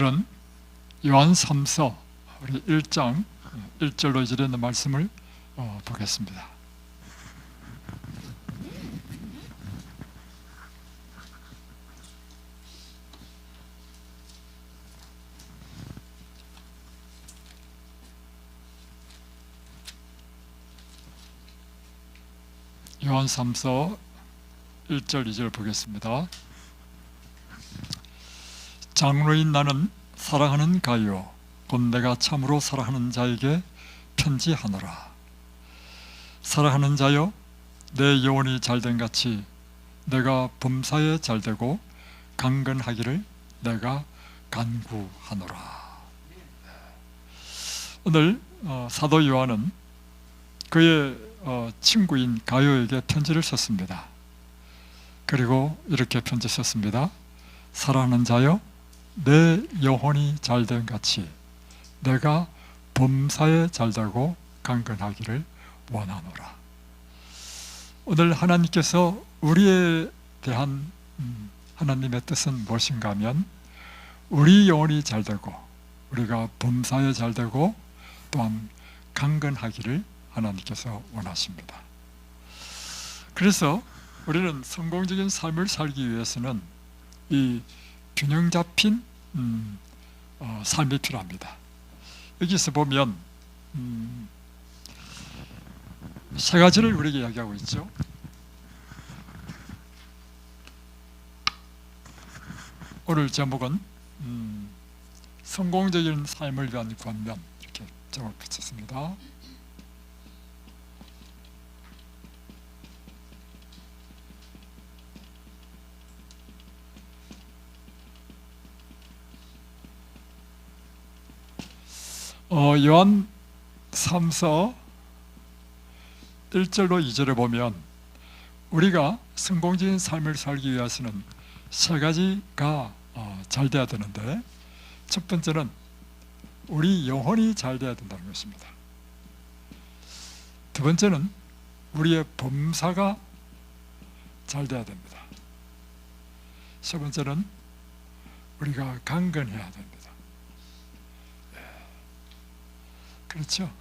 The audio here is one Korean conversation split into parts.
오늘은 요한 3서 우리 1장 1절로 이르는 말씀을 보겠습니다. 요한 3서 1절 2절 보겠습니다. 장로인 나는 사랑하는 가요 곧 내가 참으로 사랑하는 자에게 편지하노라. 사랑하는 자여, 내 영혼이 잘된 같이 내가 범사에 잘되고 강건하기를 내가 간구하노라. 오늘 사도 요한은 그의 친구인 가요에게 편지를 썼습니다. 그리고 이렇게 편지 썼습니다. 사랑하는 자여, 내 영혼이 잘된 같이 내가 범사에 잘되고 강건하기를 원하노라. 오늘 하나님께서 우리에 대한 하나님의 뜻은 무엇인가 하면 우리 영혼이 잘되고 우리가 범사에 잘되고 또한 강건하기를 하나님께서 원하십니다. 그래서 우리는 성공적인 삶을 살기 위해서는 이 균형 잡힌 삶이 필요합니다. 여기서 보면 세 가지를 우리에게 이야기하고 있죠. 오늘 제목은 성공적인 삶을 위한 권면, 이렇게 제목을 붙였습니다. 요한 3서 1절로 2절에 보면 우리가 성공적인 삶을 살기 위해서는 세 가지가 잘 돼야 되는데, 첫 번째는 우리 영혼이 잘 돼야 된다는 것입니다. 두 번째는 우리의 범사가 잘 돼야 됩니다. 세 번째는 우리가 강건해야 됩니다. 그렇죠?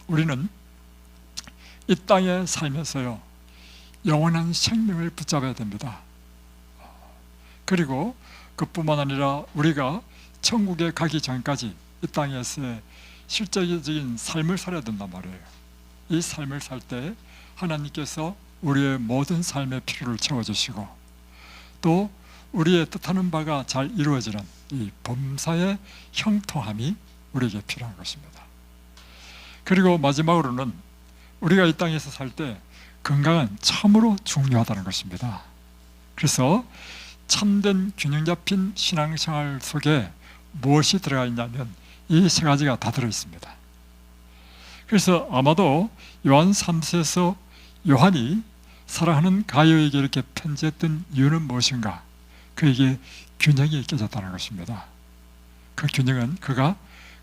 우리는 이 땅에 살면서요, 영원한 생명을 붙잡아야 됩니다. 그리고 그뿐만 아니라 우리가 천국에 가기 전까지 이 땅에서의 실제적인 삶을 살아야 된단 말이에요. 이 삶을 살 때 하나님께서 우리의 모든 삶의 필요를 채워주시고 또 우리의 뜻하는 바가 잘 이루어지는 이 범사의 형통함이 우리에게 필요한 것입니다. 그리고 마지막으로는 우리가 이 땅에서 살 때 건강은 참으로 중요하다는 것입니다. 그래서 참된 균형 잡힌 신앙생활 속에 무엇이 들어가 있냐면 이 세 가지가 다 들어있습니다. 그래서 아마도 요한 3서에서 요한이 사랑하는 가요에게 이렇게 편지했던 이유는 무엇인가? 그에게 균형이 깨졌다는 것입니다. 그 균형은 그가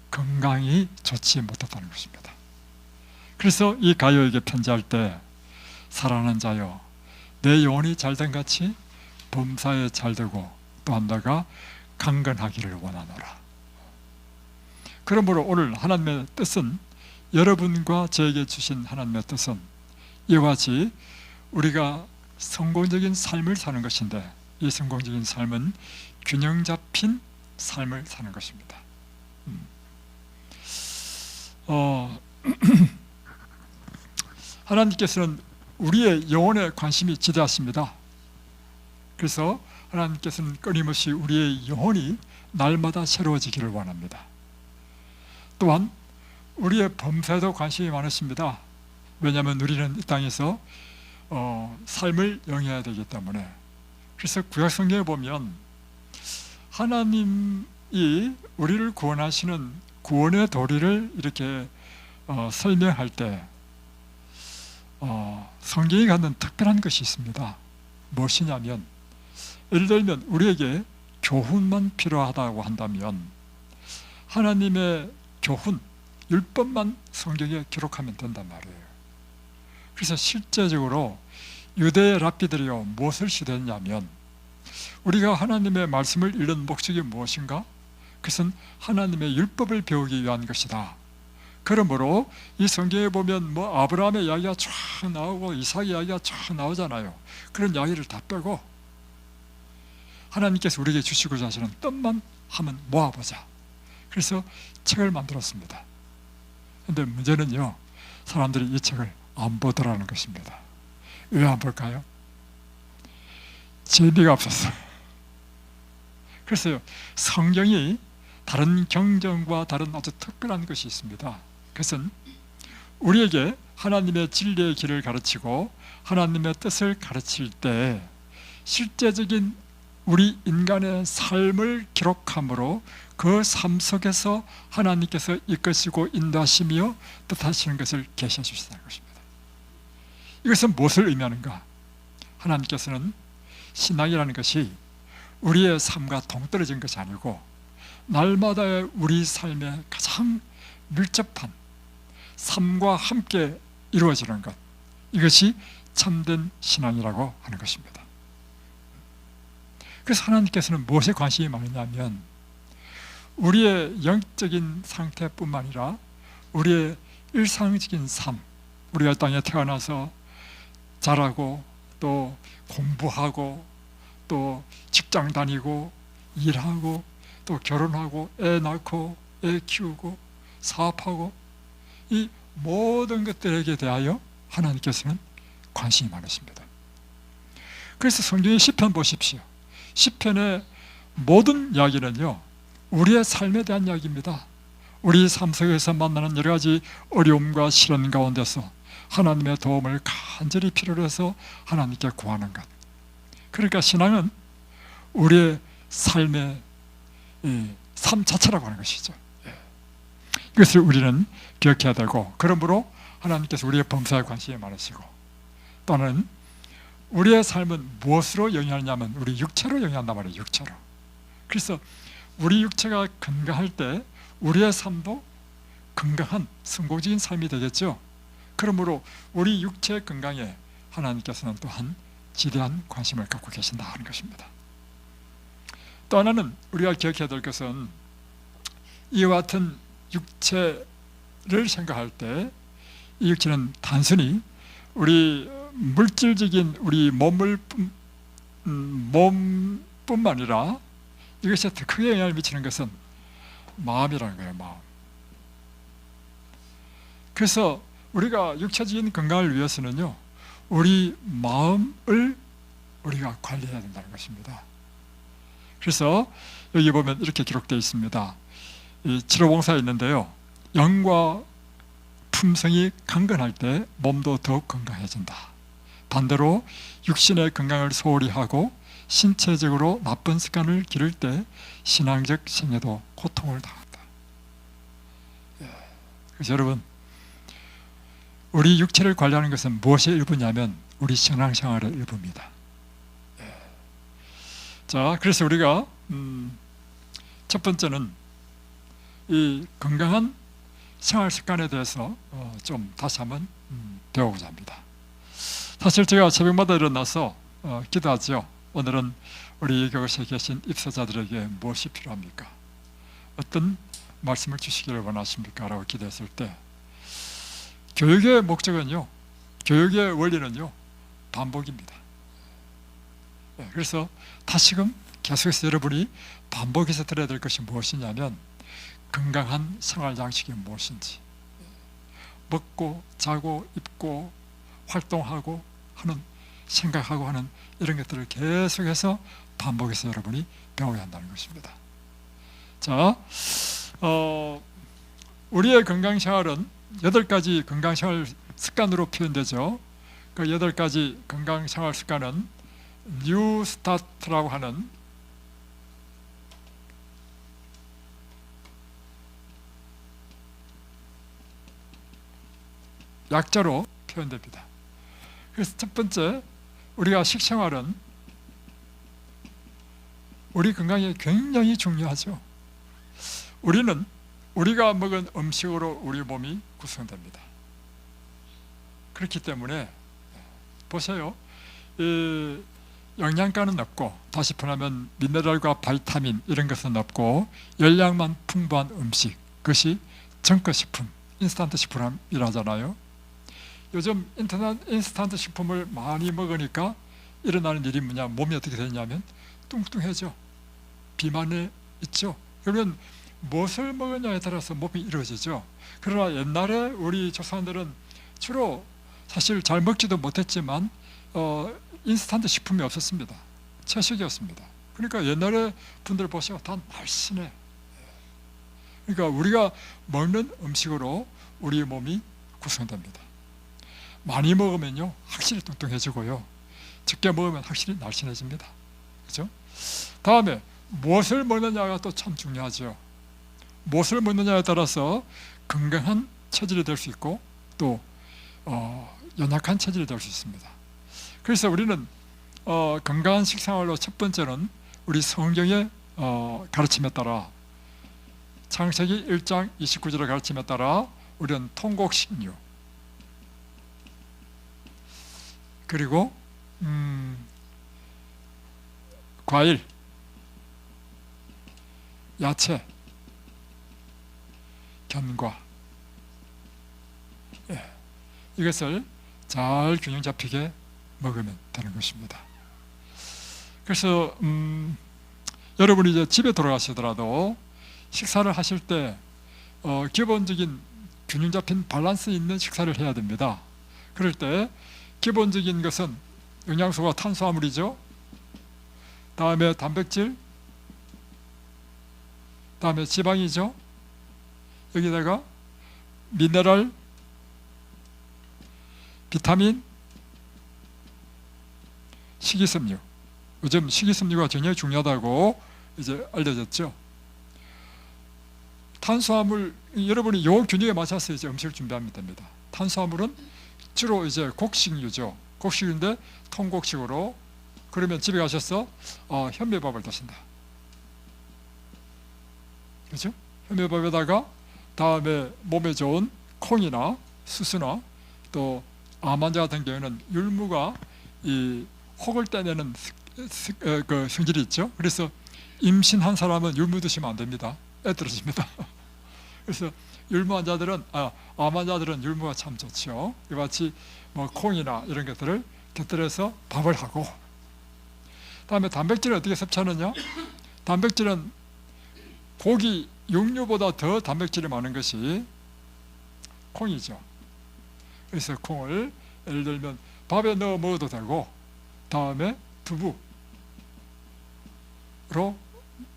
건강이 좋지 못했다는 것입니다. 그래서 이 가요에게 편지할 때 사랑하는 자여, 내 영혼이 잘된 같이 범사에 잘되고 또한 내가 강건하기를 원하노라. 그러므로 오늘 하나님의 뜻은, 여러분과 저에게 주신 하나님의 뜻은 이와 같이 우리가 성공적인 삶을 사는 것인데, 이 성공적인 삶은 균형 잡힌 삶을 사는 것입니다. 하나님께서는 우리의 영혼에 관심이 지대하십니다. 그래서 하나님께서는 끊임없이 우리의 영혼이 날마다 새로워지기를 원합니다. 또한 우리의 범사에도 관심이 많으십니다. 왜냐하면 우리는 이 땅에서 삶을 영위해야 되기 때문에. 그래서 구약성경에 보면 하나님이 우리를 구원하시는 구원의 도리를 이렇게 설명할 때 성경이 갖는 특별한 것이 있습니다. 무엇이냐면, 예를 들면 우리에게 교훈만 필요하다고 한다면 하나님의 교훈, 율법만 성경에 기록하면 된단 말이에요. 그래서 실제적으로 유대 랍비들이요 무엇을 시도했냐면 우리가 하나님의 말씀을 읽는 목적이 무엇인가? 그것은 하나님의 율법을 배우기 위한 것이다. 그러므로 이 성경에 보면 뭐 아브라함의 이야기가 쫙 나오고 이삭의 이야기가 쫙 나오잖아요. 그런 이야기를 다 빼고 하나님께서 우리에게 주시고자 하시는 뜻만 한번 모아보자. 그래서 책을 만들었습니다. 그런데 문제는요, 사람들이 이 책을 안 보더라는 것입니다. 왜 안 볼까요? 재미가 없었어요. 그래서요, 성경이 다른 경전과 다른 아주 특별한 것이 있습니다. 그것은 우리에게 하나님의 진리의 길을 가르치고 하나님의 뜻을 가르칠 때 실제적인 우리 인간의 삶을 기록함으로 그 삶 속에서 하나님께서 이끄시고 인도하시며 뜻하시는 것을 계시해 주시다는 것입니다. 이것은 무엇을 의미하는가? 하나님께서는 신앙이라는 것이 우리의 삶과 동떨어진 것이 아니고 날마다의 우리 삶에 가장 밀접한 삶과 함께 이루어지는 것, 이것이 참된 신앙이라고 하는 것입니다. 그래서 하나님께서는 무엇에 관심이 많으냐면 우리의 영적인 상태뿐만 아니라 우리의 일상적인 삶, 우리가 땅에 태어나서 자라고 또 공부하고 또 직장 다니고 일하고 또 결혼하고 애 낳고 애 키우고 사업하고 이 모든 것들에게 대하여 하나님께서는 관심이 많으십니다. 그래서 성경의 시편 보십시오. 시편의 모든 이야기는요, 우리의 삶에 대한 이야기입니다. 우리 삶 속에서 만나는 여러 가지 어려움과 시련 가운데서 하나님의 도움을 간절히 필요로 해서 하나님께 구하는 것. 그러니까 신앙은 우리의 삶의 삶 자체라고 하는 것이죠. 이것을 우리는 기억해야 되고, 그러므로 하나님께서 우리의 범사에 관심이 많으시고, 또는 우리의 삶은 무엇으로 영위하냐면 우리 육체로 영위한단 말이에요. 육체로. 그래서 우리 육체가 건강할 때 우리의 삶도 건강한 성공적인 삶이 되겠죠. 그러므로 우리 육체 건강에 하나님께서는 또한 지대한 관심을 갖고 계신다 하는 것입니다. 또 하나는 우리가 기억해야 될 것은 이와 같은 육체를 생각할 때 이 육체는 단순히 우리 물질적인 우리 몸뿐만 아니라 이것이 더 크게 영향을 미치는 것은 마음이라는 거예요. 마음. 그래서 우리가 육체적인 건강을 위해서는요, 우리 마음을 우리가 관리해야 된다는 것입니다. 그래서 여기 보면 이렇게 기록되어 있습니다. 이 치료봉사에 있는데요, 영과 품성이 강건할 때 몸도 더욱 건강해진다. 반대로 육신의 건강을 소홀히 하고 신체적으로 나쁜 습관을 기를 때 신앙적 생애도 고통을 당한다. 그래서 여러분, 우리 육체를 관리하는 것은 무엇의 일부냐면 우리 신앙생활의 일부입니다. 자, 그래서 우리가 첫 번째는 이 건강한 생활 습관에 대해서 좀 다시 한번 배워보자 합니다. 사실 제가 새벽마다 일어나서 기도하죠. 오늘은 우리 이곳에 계신 입사자들에게 무엇이 필요합니까? 어떤 말씀을 주시기를 원하십니까? 라고 기도했을 때 교육의 목적은요, 교육의 원리는요, 반복입니다. 그래서 다시금 계속해서 여러분이 반복해서 들어야 될 것이 무엇이냐면 건강한 생활 양식이 무엇인지, 먹고 자고 입고 활동하고 하는, 생각하고 하는 이런 것들을 계속해서 반복해서 여러분이 배워야 한다는 것입니다. 자, 우리의 건강생활은 8가지 건강생활 습관으로 표현되죠. 그 8가지 건강생활 습관은 뉴 스타트라고 하는 약자로 표현됩니다. 그래서 첫 번째, 우리가 식생활은 우리 건강에 굉장히 중요하죠. 우리는 우리가 먹은 음식으로 우리 몸이 구성됩니다. 그렇기 때문에 보세요. 영양가는 없고, 다시 표현하면 미네랄과 바이타민 이런 것은 없고 열량만 풍부한 음식, 그것이 정크식품, 인스턴트 식품이라잖아요. 요즘 인스턴트 식품을 많이 먹으니까 일어나는 일이 뭐냐, 몸이 어떻게 되냐면 뚱뚱해져, 비만에 있죠. 그러면 무엇을 먹느냐에 따라서 몸이 이루어지죠. 그러나 옛날에 우리 조상들은 주로 사실 잘 먹지도 못했지만 인스턴트 식품이 없었습니다. 채식이었습니다. 그러니까 옛날에 분들 보시면 다 날씬해. 그러니까 우리가 먹는 음식으로 우리 몸이 구성됩니다. 많이 먹으면요 확실히 뚱뚱해지고요, 적게 먹으면 확실히 날씬해집니다. 그렇죠? 다음에 무엇을 먹느냐가 또 참 중요하죠. 무엇을 먹느냐에 따라서 건강한 체질이 될 수 있고 또 연약한 체질이 될 수 있습니다. 그래서 우리는 건강한 식생활로 첫 번째는 우리 성경의 가르침에 따라, 창세기 1장 29절의 가르침에 따라 우리는 통곡식류, 그리고 과일, 야채, 견과, 이것을 잘 균형 잡히게 먹으면 되는 것입니다. 그래서 여러분이 이제 집에 돌아가시더라도 식사를 하실 때 기본적인 균형 잡힌 밸런스 있는 식사를 해야 됩니다. 그럴 때 기본적인 것은 영양소가 탄수화물이죠. 다음에 단백질, 다음에 지방이죠. 여기다가 미네랄, 비타민, 식이섬유. 요즘 식이섬유가 굉장히 중요하다고 이제 알려졌죠. 탄수화물, 여러분이 요 균형에 맞춰서 이제 음식을 준비하면 됩니다. 탄수화물은 주로 이제 곡식류죠. 곡식인데 통곡식으로. 그러면 집에 가셔서 현미밥을 드신다. 그렇죠? 현미밥에다가 다음에 몸에 좋은 콩이나 수수나 또 암 환자 같은 경우에는 율무가 이 혹을 떼내는 그 성질이 있죠. 그래서 임신한 사람은 율무 드시면 안 됩니다. 애 떨어집니다. 그래서 율무 환자들은 암 환자들은 율무가 참 좋죠. 이같이 뭐 콩이나 이런 것들을 곁들여서 밥을 하고, 다음에 단백질을 어떻게 섭취하느냐? 단백질은 고기, 육류보다 더 단백질이 많은 것이 콩이죠. 그래서 콩을 예를 들면 밥에 넣어 먹어도 되고, 다음에 두부로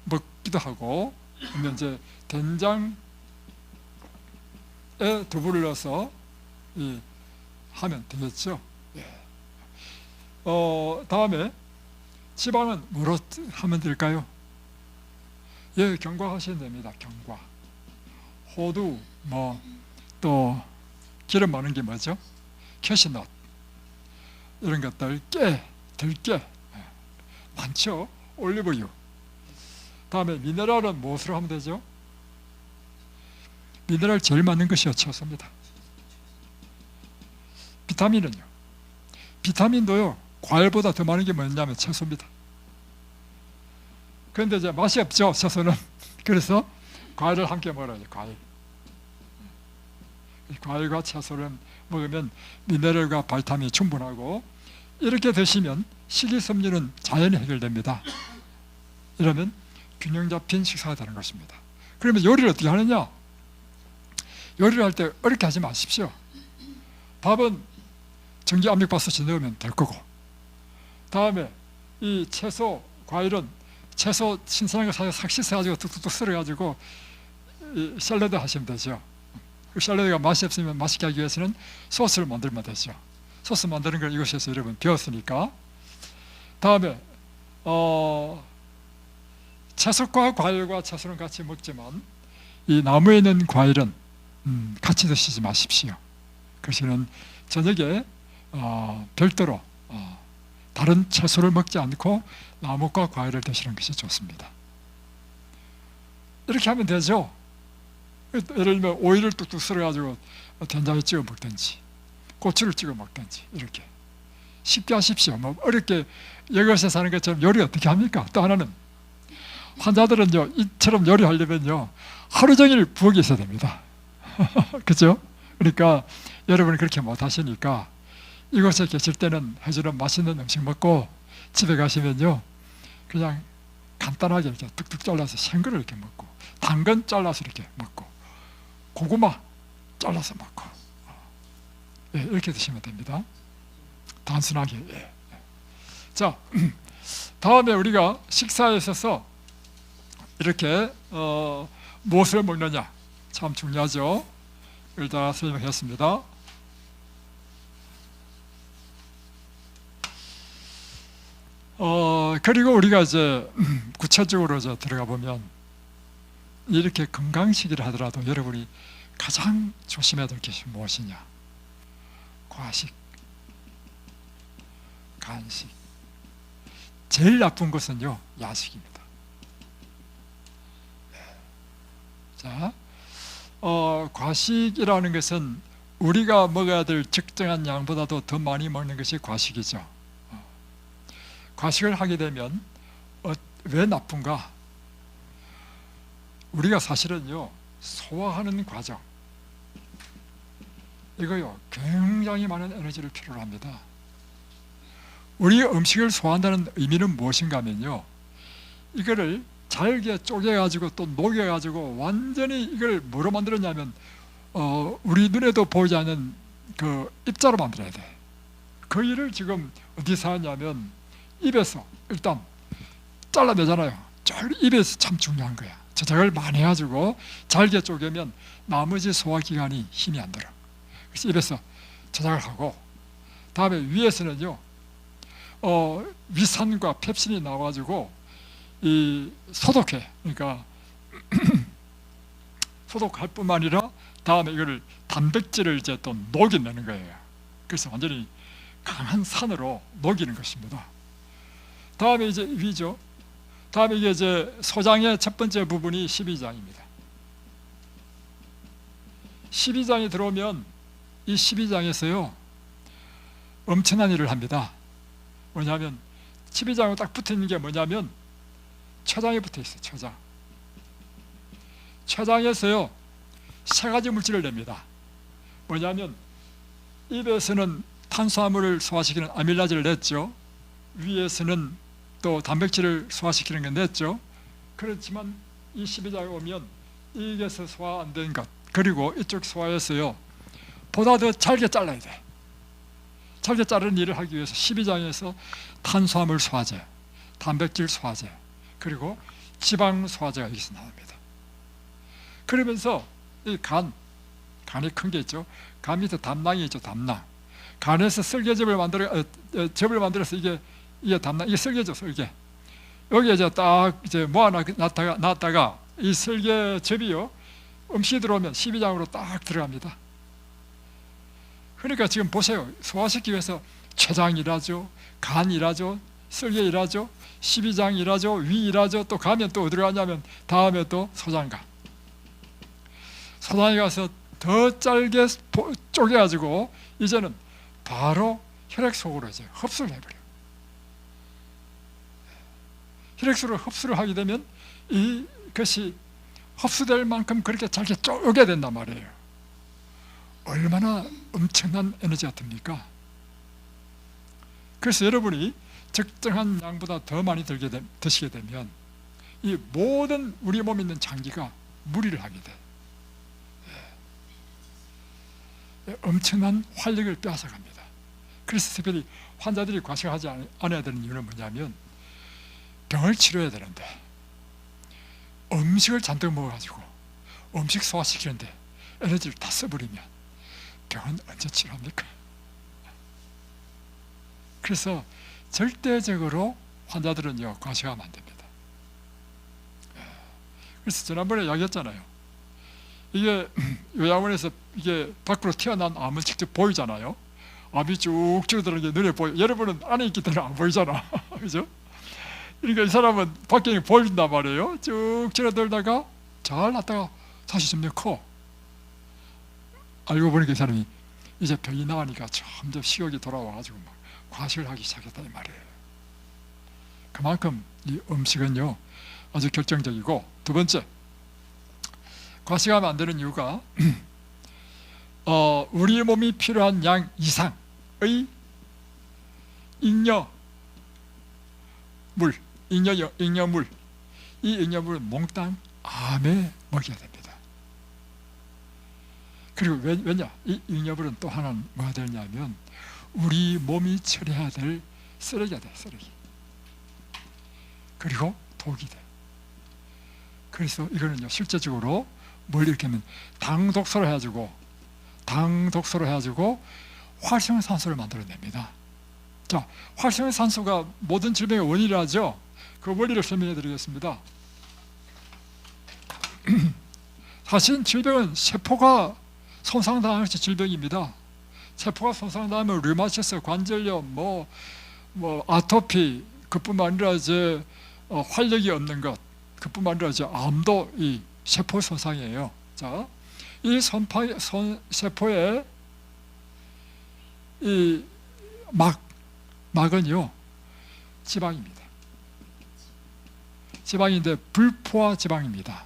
먹기도 하고, 그러면 이제 된장에 두부를 넣어서 하면 되겠죠. 다음에 지방은 뭐로 하면 될까요? 견과 하시면 됩니다. 견과, 호두, 또 기름 많은 게 뭐죠? 캐시넛, 이런 것들, 깨, 들깨 많죠. 올리브유. 다음에 미네랄은 무엇으로 하면 되죠? 미네랄 제일 많은 것이 채소입니다. 비타민은요? 비타민도요 과일보다 더 많은 게 뭐냐면 채소입니다. 그런데 이제 맛이 없죠, 채소는. 그래서 과일을 함께 먹어야죠. 과일과 채소를 먹으면 미네랄과 바이타민이 충분하고, 이렇게 드시면 식이섬유는 자연히 해결됩니다. 이러면 균형 잡힌 식사가 되는 것입니다. 그러면 요리를 어떻게 하느냐? 요리를 할 때 어렵게 하지 마십시오. 밥은 전기 압력밥솥에 넣으면 될 거고, 다음에 이 채소, 과일은 채소 신선한 거 사서 싹 씻어가지고 뚝뚝뚝 썰어가지고 샐러드 하시면 되죠. 그 샐러드가 맛이 없으면 맛있게 하기 위해서는 소스를 만들면 되죠. 소스 만드는 걸 이곳에서 여러분 배웠으니까. 다음에 채소과 과일과 채소는 같이 먹지만 이 나무에 있는 과일은 같이 드시지 마십시오. 그것은 저녁에 별도로 다른 채소를 먹지 않고 나무과 과일을 드시는 것이 좋습니다. 이렇게 하면 되죠. 예를 들면 오이를 뚝뚝 썰어가지고 된장에 찍어 먹든지 고추를 찍어 먹든지, 이렇게 쉽게 하십시오. 뭐 어렵게 여것에 사는 것처럼 요리 어떻게 합니까? 또 하나는 환자들은요, 이처럼 요리하려면요 하루 종일 부엌에 있어야 됩니다. 그죠? 그러니까 여러분이 그렇게 못 하시니까 이곳에 계실 때는 해주는 맛있는 음식 먹고 집에 가시면요 그냥 간단하게 이렇게 뚝뚝 잘라서 생거를 이렇게 먹고, 당근 잘라서 이렇게 먹고, 고구마 잘라서 먹고, 예, 이렇게 드시면 됩니다. 단순하게. 예. 자, 다음에 우리가 식사에 있어서 이렇게 무엇을 먹느냐 참 중요하죠. 일단 설명했습니다. 그리고 우리가 이제 구체적으로 이제 들어가 보면 이렇게 건강식이라 하더라도 여러분이 가장 조심해야 될 것이 무엇이냐? 과식, 간식. 제일 나쁜 것은요 야식입니다. 자, 과식이라는 것은 우리가 먹어야 될 적정한 양보다도 더 많이 먹는 것이 과식이죠. 과식을 하게 되면 왜 나쁜가? 우리가 사실은요 소화하는 과정, 이거요 굉장히 많은 에너지를 필요로 합니다. 우리 음식을 소화한다는 의미는 무엇인가 하면요, 이거를 잘게 쪼개가지고 또 녹여가지고 완전히 이걸 뭐로 만들었냐면 우리 눈에도 보이지 않는 그 입자로 만들어야 돼. 그 일을 지금 어디서 하냐면 입에서 일단 잘라내잖아요. 입에서 참 중요한 거야. 저작을 많이 해가지고 잘게 쪼개면 나머지 소화기관이 힘이 안 들어. 그래서 입에서 저작을 하고, 다음에 위에서는요 위산과 펩신이 나와가지고 이 소독해. 그러니까 소독할 뿐만 아니라 다음에 이거를 단백질을 이제 또 녹여내는 거예요. 그래서 완전히 강한 산으로 녹이는 것입니다. 다음에 이제 위죠. 다음에 이게 이제 소장의 첫 번째 부분이 12장입니다. 12장이 들어오면 이 12장에서요 엄청난 일을 합니다. 뭐냐면 12장하고 딱 붙어 있는 게 뭐냐면 췌장에 붙어 있어요. 췌장. 췌장에서요 세 가지 물질을 냅니다. 뭐냐면 입에서는 탄수화물을 소화시키는 아밀라제를 냈죠. 위에서는 또 단백질을 소화시키는 게 냈죠. 그렇지만 이 12장에 오면 이게서 소화 안 된 것, 그리고 이쪽 소화에서요 보다 더 잘게 잘라야 돼. 잘게 자르는 일을 하기 위해서 12장에서 탄수화물 소화제, 단백질 소화제, 그리고 지방 소화제가 여기서 나옵니다. 그러면서 이 간이 큰 게 있죠. 간 밑에 담낭이 있죠. 담낭. 간에서 설계즙을 만들어서 이게 담낭, 이게 설계죠. 설계. 여기에 이제 딱 이제 모아놨다가 이 설계즙이요 음식이 들어오면 12장으로 딱 들어갑니다. 그러니까 지금 보세요. 소화시키기 위해서 췌장 일하죠, 간 일하죠, 설계 일하죠, 12장 일하죠, 위 일하죠. 또 가면 또 어디로 가냐면 다음에 또 소장가. 소장에 가서 더 짧게 쪼개가지고 이제는 바로 혈액 속으로 이제 흡수를 해버려요. 혈액 속으로 흡수를 하게 되면 이것이 흡수될 만큼 그렇게 잘게 쪼개야 된단 말이에요. 얼마나 엄청난 에너지가 듭니까? 그래서 여러분이 적정한 양보다 더 많이 드시게 되면 이 모든 우리 몸에 있는 장기가 무리를 하게 돼. 엄청난 활력을 빼앗아갑니다. 그래서 특별히 환자들이 과식하지 않아야 되는 이유는 뭐냐면 병을 치료해야 되는데 음식을 잔뜩 먹어가지고 음식 소화시키는데 에너지를 다 써버리면 병은 언제 치료합니까? 그래서 절대적으로 환자들은요 과식하면 안 됩니다. 그래서 지난번에 이야기했잖아요. 이게 요양원에서 이게 밖으로 튀어나온 암은 직접 보이잖아요. 암이 쭉 줄어드는 게 눈에 보여. 여러분은 안에 있기 때문에 안 보이잖아. 그죠? 그러니까 이 사람은 밖에 보인단 말이에요. 쭉 줄어들다가 잘 났다가 다시 좀 커. 알고 보니까 이 사람이 이제 병이 나으니까 점점 식욕이 돌아와가지고 막 과식을 하기 시작했다 이 말이에요. 그만큼 이 음식은요 아주 결정적이고, 두 번째, 과식하면 안 되는 이유가 우리 몸이 필요한 양 이상의 잉여물, 잉여물, 이 잉여물을 몽땅 암에 먹여야 됩니다. 그리고 왜냐? 이 잉여물은 또 하나는 뭐가 되냐면 우리 몸이 처리해야 될 쓰레기가 돼, 쓰레기. 그리고 독이 돼. 그래서 이거는요 실제적으로 뭘 이렇게 하면 당독소로 해가지고 활성산소를 만들어냅니다. 자, 활성산소가 모든 질병의 원인이라죠. 그 원리를 설명해 드리겠습니다. 사실 질병은 세포가 손상당한 것이 질병입니다. 세포가 손상당하면 류마티스, 관절염, 아토피, 그뿐만 아니라 이제 활력이 없는 것, 그뿐만 아니라 이제 암도 이 세포 손상이에요. 자, 이 세포의 이 막은요 지방입니다. 지방인데 불포화 지방입니다.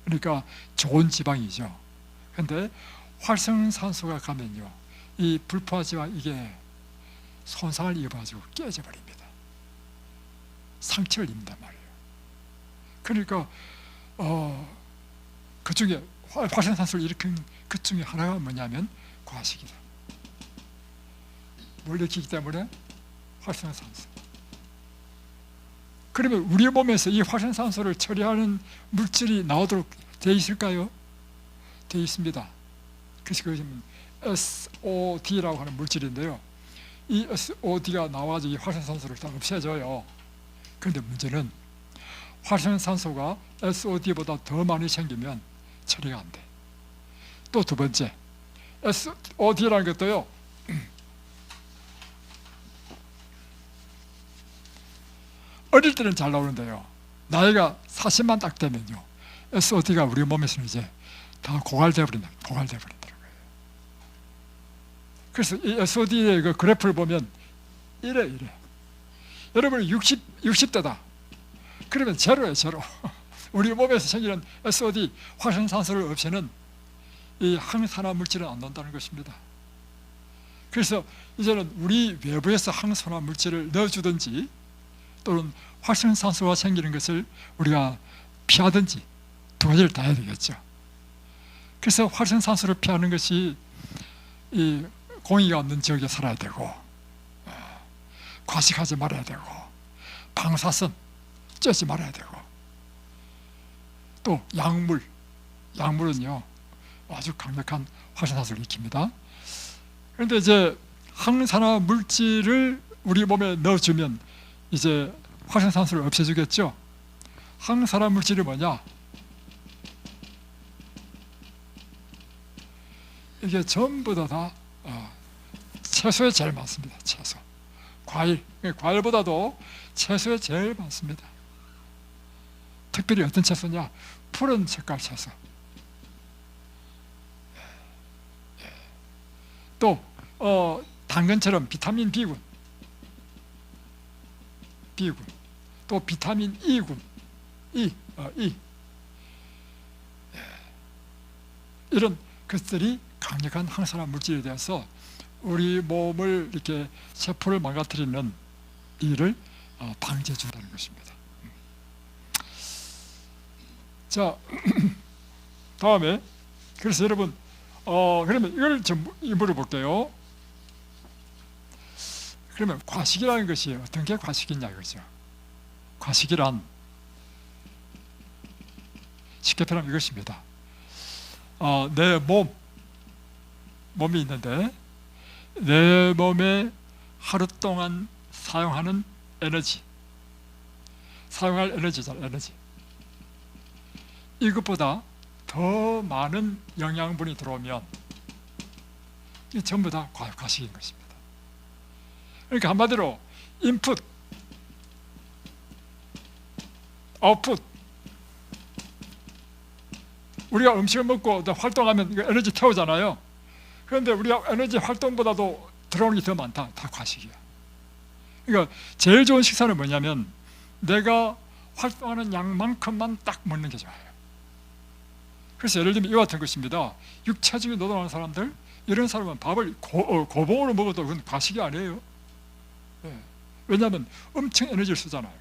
그러니까 좋은 지방이죠. 근데 활성산소가 가면요 이 불포화 지방 이게 손상을 입어가지고 깨져버립니다. 상처를 입는단 말이에요. 그러니까 그 중에 활성산소를 일으킨 그 중에 하나가 뭐냐면 과식이다. 뭘 일으키기 때문에? 활성산소. 그러면 우리 몸에서 이 활성산소를 처리하는 물질이 나오도록 되어 있을까요? 되어 있습니다. 그래서 그것이 SOD라고 하는 물질인데요, 이 SOD가 나와가지고 이 활성산소를 다 없애줘요. 그런데 문제는 활성산소가 SOD보다 더 많이 생기면 처리가 안 돼. 또 두 번째, SOD라는 것도요 어릴 때는 잘 나오는데요 나이가 40만 딱 되면요 SOD가 우리 몸에서는 이제 다 고갈돼 버린다는 거예요. 그래서 이 SOD의 그 그래프를 보면 이래. 여러분 60대다 그러면 제로예요, 제로. 우리 몸에서 생기는 SOD, 활성산소를 없애는 이 항산화 물질은 안 나온다는 것입니다. 그래서 이제는 우리 외부에서 항산화 물질을 넣어주든지 또는 활성산소가 생기는 것을 우리가 피하든지 두 가지를 다 해야 되겠죠. 그래서 활성산소를 피하는 것이 이 공기가 없는 지역에 살아야 되고, 과식하지 말아야 되고, 방사선 쬐지 말아야 되고, 또 약물은요 아주 강력한 활성산소를 일으킵니다. 그런데 이제 항산화 물질을 우리 몸에 넣어주면 이제 활성산소를 없애주겠죠. 항산화 물질이 뭐냐? 이게 전부 다 채소에 제일 많습니다. 채소, 과일보다도 채소에 제일 많습니다. 특별히 어떤 채소냐? 푸른 색깔 채소. 또 당근처럼 비타민 B군, 또 비타민 E군, E. 이런 것들이 강력한 항산화 물질에 대해서 우리 몸을 이렇게 세포를 망가뜨리는 일을 방지해 준다는 것입니다. 자, 다음에 그래서 여러분 그러면 이걸 좀 물어볼게요. 그러면 과식이라는 것이 어떤 게 과식이냐 이거죠. 과식이란 쉽게 표현하면 이것입니다. 내 몸이 있는데 내 몸에 하루 동안 사용하는 에너지, 사용할 에너지잖아, 에너지. 이것보다 더 많은 영양분이 들어오면 이게 전부 다 과식인 것입니다. 그러니까 한마디로 인풋, 아웃풋. 우리가 음식을 먹고 활동하면 에너지 태우잖아요. 그런데 우리가 에너지 활동보다도 들어오는 게 더 많다. 다 과식이야. 그러니까 제일 좋은 식사는 뭐냐면 내가 활동하는 양만큼만 딱 먹는 게 좋아요. 그래서 예를 들면 이와 같은 것입니다. 육체적인 노동하는 사람들, 이런 사람은 밥을 고봉으로 먹어도 그건 과식이 아니에요. 네. 왜냐하면 엄청 에너지를 쓰잖아요.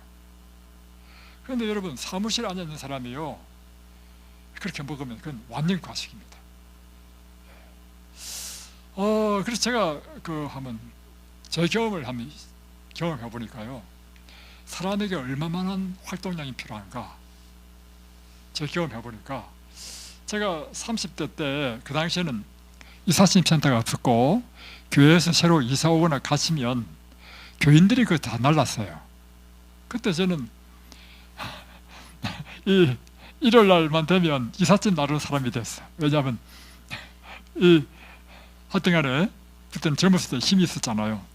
그런데 여러분, 사무실에 앉아있는 사람이요, 그렇게 먹으면 그건 완전 과식입니다. 그래서 제가 한번 제 경험을 한번 경험해 보니까요, 사람에게 얼마만한 활동량이 필요한가, 제 경험해 보니까, 제가 30대 때 그 당시에는 이사심센터가 없었고 교회에서 새로 이사 오거나 갔으면 교인들이 그거 다 날랐어요. 그때 저는 이 일요일 날만 되면 이삿짐 나르는 사람이 됐어. 왜냐하면 하여튼 간에 그때는 젊었을 때 힘이 있었잖아요.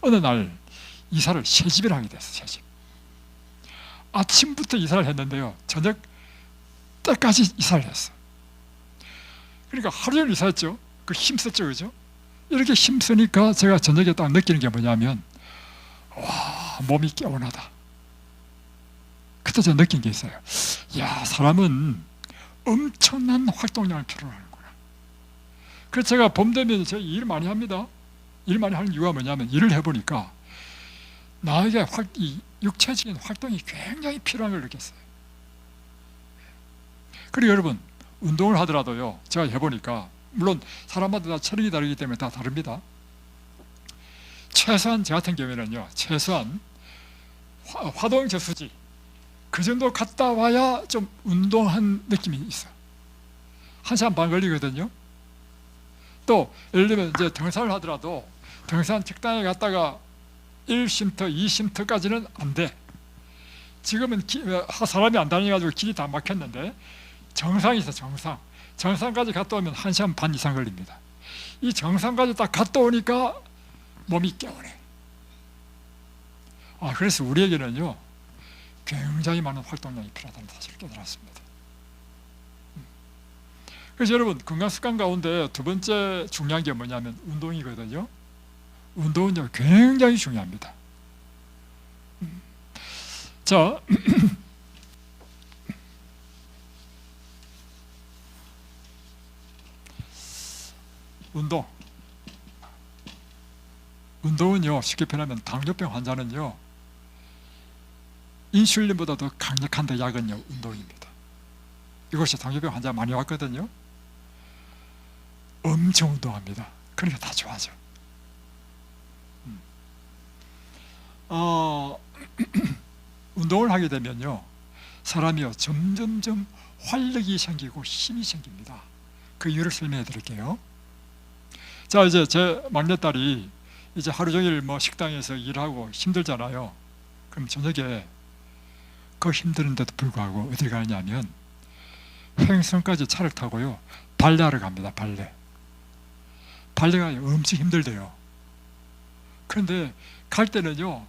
어느 날 이사를 새집을 하게 됐어. 새집. 아침부터 이사를 했는데요, 저녁 때까지 이사를 했어. 그러니까 하루 종일 이사했죠. 그 힘썼죠, 그죠? 이렇게 힘쓰니까 제가 저녁에 딱 느끼는 게 뭐냐면, 와, 몸이 개운하다. 그때 제가 느낀 게 있어요. 야, 사람은 엄청난 활동량을 필요로 하는구나. 그래서 제가 봄 되면 제가 일 많이 합니다. 일 많이 하는 이유가 뭐냐면, 일을 해보니까 나에게 이 육체적인 활동이 굉장히 필요한 걸 느꼈어요. 그리고 여러분, 운동을 하더라도요, 제가 해보니까, 물론 사람마다 다 체력이 다르기 때문에 다 다릅니다. 최소한 저 같은 경우에는요, 최소한 화동 저수지 그 정도 갔다 와야 좀 운동한 느낌이 있어. 1시간 반 걸리거든요. 또 예를 들면 이제 등산을 하더라도 등산 직단에 갔다가 1쉼터, 2쉼터까지는 안 돼. 지금은 사람이 안 다녀가지고 길이 다 막혔는데, 정상이 있어. 정상까지 갔다 오면 1시간 반 이상 걸립니다. 이 정상까지 딱 갔다 오니까 몸이 개운해. 그래서 우리에게는요, 굉장히 많은 활동량이 필요하다는 사실을 깨달았습니다. 그래서 여러분, 건강습관 가운데 두 번째 중요한 게 뭐냐면 운동이거든요. 운동은요, 굉장히 중요합니다. 자, 운동은요, 쉽게 표현하면 당뇨병 환자는요, 인슐린보다 더 강력한 약은요, 운동입니다. 이것이 당뇨병 환자 많이 왔거든요. 엄청 운동합니다. 그러니까 다 좋아져. 운동을 하게 되면요, 사람이요, 점점점 활력이 생기고 힘이 생깁니다. 그 이유를 설명해 드릴게요. 자, 이제 제 막내딸이 이제 하루 종일 식당에서 일하고 힘들잖아요. 그럼 저녁에 그 힘드는데도 불구하고 어딜 가냐면 횡성까지 차를 타고요, 발레하러 갑니다. 발레가 엄청 힘들대요. 그런데 갈 때는요,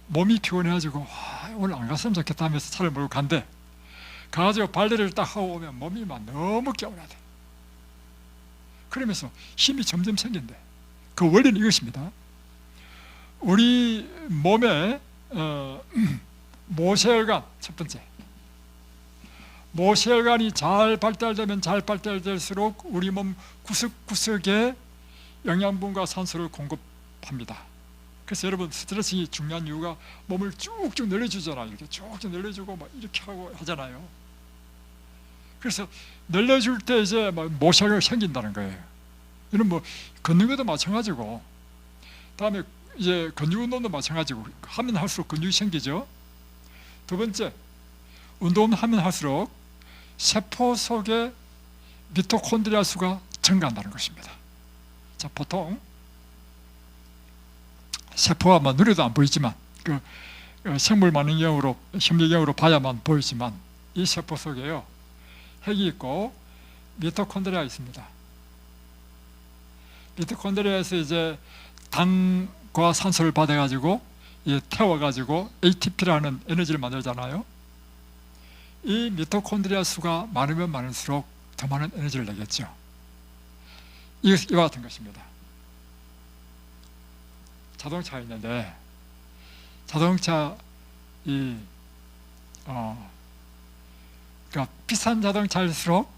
몸이 피곤해가지고 오늘 안 갔으면 좋겠다 하면서 차를 몰고 간대. 가가지고 발레를 딱 하고 오면 몸이 막 너무 개운하대. 그러면서 힘이 점점 생긴대. 그 원리는 이것입니다. 우리 몸에 모세혈관, 첫 번째, 모세혈관이 잘 발달되면 잘 발달될수록 우리 몸 구석구석에 영양분과 산소를 공급합니다. 그래서 여러분, 스트레칭이 중요한 이유가 몸을 쭉쭉 늘려주잖아요. 이렇게 쭉쭉 늘려주고 이렇게 하고 하잖아요. 그래서 늘려줄 때 이제 모세혈관이 생긴다는 거예요. 이런 걷는 것도 마찬가지고, 다음에 이제 근육 운동도 마찬가지고, 하면 할수록 근육이 생기죠. 두 번째, 운동하면 할수록 세포 속에 미토콘드리아 수가 증가한다는 것입니다. 자, 보통 세포가 눈에도 안 보이지만, 생물 반응경으로, 현미경으로 봐야만 보이지만, 이 세포 속에요, 핵이 있고 미토콘드리아가 있습니다. 미토콘드리아에서 이제 당과 산소를 받아가지고 태워가지고 ATP라는 에너지를 만들잖아요. 이 미토콘드리아 수가 많으면 많을수록 더 많은 에너지를 내겠죠. 이와 같은 것입니다. 자동차가 있는데 자동차 그러니까 비싼 자동차일수록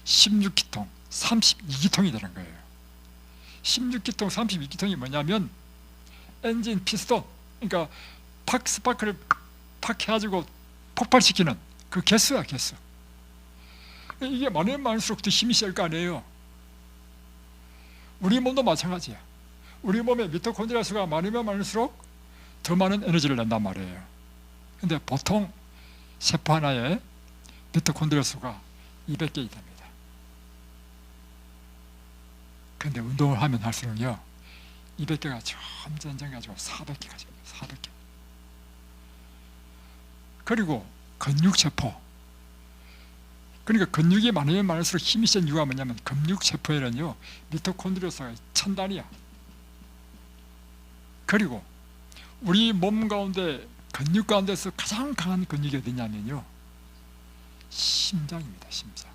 16기통, 32기통이 되는 거예요. 16기통, 32기통이 뭐냐면 엔진 피스톤, 그러니까 스파크를 팍 해가지고 폭발시키는 그 개수야, 개수. 이게 많으면 많을수록 더 힘이 셀 거 아니에요. 우리 몸도 마찬가지야. 우리 몸에 미토콘드리아 수가 많으면 많을수록 더 많은 에너지를 낸단 말이에요. 근데 보통 세포 하나에 미토콘드리아 수가 200개 됩니다. 근데 운동을 하면 할수록요 200개가 점점 가지고 400개가 됩니다. 400개. 그리고 근육세포, 그러니까 근육이 많으면 많을수록 힘이 센 이유가 뭐냐면 근육세포에는요 미토콘드리아수가 1000단위야. 그리고 우리 몸 가운데 근육 가운데서 가장 강한 근육이 어디냐면요 심장입니다. 심장.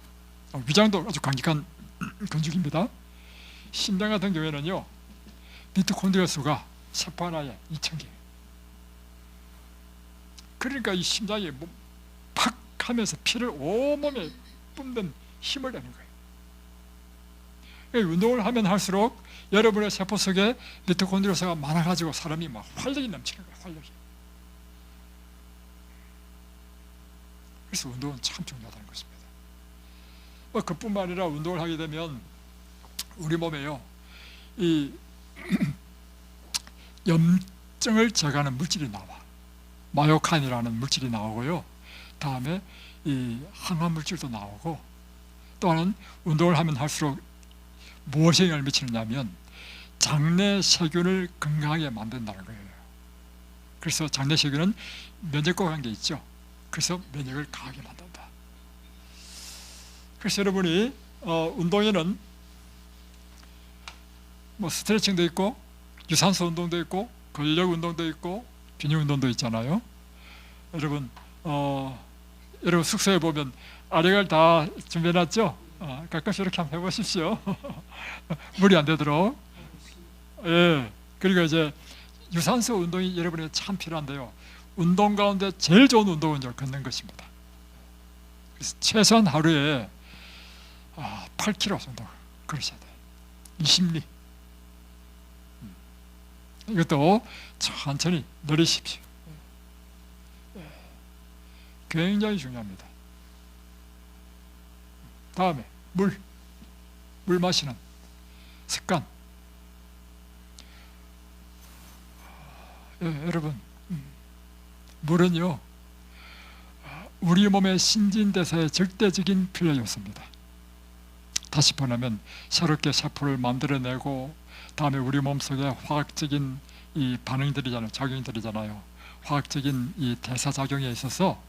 위장도 아주 강력한 근육입니다. 심장 같은 경우에는요 미토콘드리아 수가 세포 하나에 2000개. 그러니까 이 심장이 팍 하면서 피를 온몸에 뿜는 힘을 내는 거예요. 운동을 하면 할수록 여러분의 세포 속에 미토콘드리아 수가 많아가지고 사람이 막 활력이 넘치는 거예요. 활력이. 그래서 운동은 참 중요하다는 것입니다. 그뿐만 아니라 운동을 하게 되면 우리 몸에요 이 염증을 제거하는 물질이 나와. 마요칸이라는 물질이 나오고요. 다음에 이 항암 물질도 나오고, 또 하나는 운동을 하면 할수록 무엇에 영향을 미치느냐면 장내 세균을 건강하게 만든다는 거예요. 그래서 장내 세균은 면역과 관계 있죠. 그래서 면역을 강하게 만든다. 그래서 여러분이 운동에는 스트레칭도 있고 유산소 운동도 있고 근력 운동도 있고 균형 운동도 있잖아요. 여러분 여러분 숙소에 보면 아령을 다 준비해놨죠? 가끔씩 이렇게 한번 해보십시오. 무리 안 되도록. 예. 그리고 이제 유산소 운동이 여러분에게 참 필요한데요. 운동 가운데 제일 좋은 운동은 걷는 것입니다. 그래서 최소한 하루에 8km 정도 걸으셔야 돼요. 20리. 이것도 천천히 늘리십시오. 굉장히 중요합니다. 다음에 물 마시는 습관. 여러분 물은요 우리 몸의 신진대사의 절대적인 필요 요소입니다. 다시 보면 새롭게 세포를 만들어내고 다음에 우리 몸속에 화학적인 이 반응들이잖아요. 작용들이잖아요. 화학적인 이 대사작용에 있어서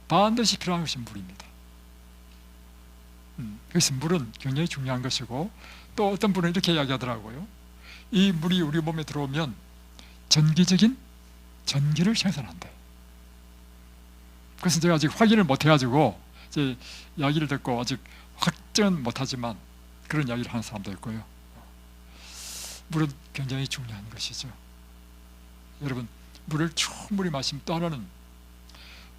반드시 필요한 것이 물입니다. 그래서 물은 굉장히 중요한 것이고, 또 어떤 분은 이렇게 이야기하더라고요. 이 물이 우리 몸에 들어오면 전기적인 전기를 생산한대. 그래서 제가 아직 확인을 못 해가지고 이제 이야기를 듣고 아직 확정은 못하지만 그런 이야기를 하는 사람도 있고요. 물은 굉장히 중요한 것이죠. 여러분 물을 충분히 마시면, 또 하나는